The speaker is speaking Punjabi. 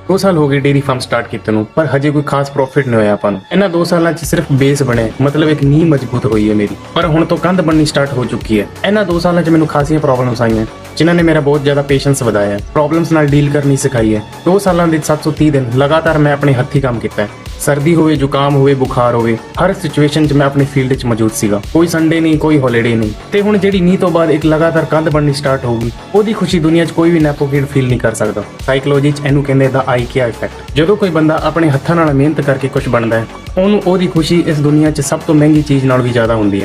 2 ਸਾਲ ਹੋ ਗਏ ਡੇਰੀ ਫਾਰਮ ਸਟਾਰਟ ਕੀਤੇ ਨੂੰ, ਪਰ ਹਜੇ ਕੋਈ ਖਾਸ ਪ੍ਰੋਫਿਟ ਨਹੀਂ ਹੋਇਆ ਆਪਾਂ ਨੂੰ। ਇਹਨਾਂ 2 ਸਾਲਾਂ 'ਚ ਸਿਰਫ ਬੇਸ ਬਣਿਆ, ਮਤਲਬ ਇੱਕ ਨੀਂਹ ਮਜ਼ਬੂਤ ਹੋਈ ਹੈ ਮੇਰੀ, ਪਰ ਹੁਣ ਤੋਂ ਕੰਧ ਬਣਨੀ ਸਟਾਰਟ ਹੋ ਚੁੱਕੀ ਹੈ। ਇਹਨਾਂ 2 ਸਾਲਾਂ 'ਚ ਮੈਨੂੰ ਖਾਸੀਆਂ ਪ੍ਰੋਬਲਮਸ ਆਈਆਂ, ਜਿਨ੍ਹਾਂ ਨੇ ਮੇਰਾ ਬਹੁਤ ਜ਼ਿਆਦਾ ਪੇਸ਼ੈਂਸ ਵਧਾਇਆ, ਪ੍ਰੋਬਲਮਸ ਨਾਲ ਡੀਲ ਕਰਨੀ ਸਿਖਾਈ ਹੈ। 2 ਸਾਲਾਂ ਦੇ 730 ਦਿਨ ਲਗਾਤਾਰ ਮੈਂ ਆਪਣੇ ਹੱਥੀਂ ਕੰਮ ਕੀਤਾ ਹੈ। ਸਰਦੀ ਹੋਵੇ, ਜ਼ੁਕਾਮ ਹੋਵੇ, ਬੁਖਾਰ ਹੋਵੇ, ਹਰ ਸਿਚੁਏਸ਼ਨ 'ਚ ਮੈਂ ਆਪਣੀ ਫੀਲਡ 'ਚ ਮੌਜੂਦ ਸੀਗਾ। ਕੋਈ ਸੰਡੇ ਨਹੀਂ, ਕੋਈ ਹੌਲੀਡੇ ਨਹੀਂ। ਤੇ ਹੁਣ ਜਿਹੜੀ ਨੀਂਹ ਤੋਂ ਬਾਅਦ ਇੱਕ ਲਗਾਤਾਰ ਕੰਧ ਬਣਨੀ ਸਟਾਰਟ ਹੋ ਗਈ, ਉਹਦੀ ਖੁਸ਼ੀ ਦੁਨੀਆ 'ਚ ਕੋਈ ਵੀ ਨੈਪੋ ਕਿਡ ਫੀਲ ਨਹੀਂ ਕਰ ਸਕਦਾ। ਸਾਈਕੋਲੋਜੀ 'ਚ ਇਹਨੂੰ ਕਹਿੰਦੇ ਦਾ ਆਈਕਿਆ ਇਫੈਕਟ। ਜਦੋਂ ਕੋਈ ਬੰਦਾ ਆਪਣੇ ਹੱਥਾਂ ਨਾਲ ਮਿਹਨਤ ਕਰਕੇ ਕੁਝ ਬਣਦਾ ਹੈ, ਉਹਨੂੰ ਉਹਦੀ ਖੁਸ਼ੀ ਇਸ ਦੁਨੀਆ 'ਚ ਸਭ ਤੋਂ ਮਹਿੰਗੀ ਚੀਜ਼ ਨਾਲ ਵੀ ਜ਼ਿਆਦਾ ਹੁੰਦੀ ਹੈ।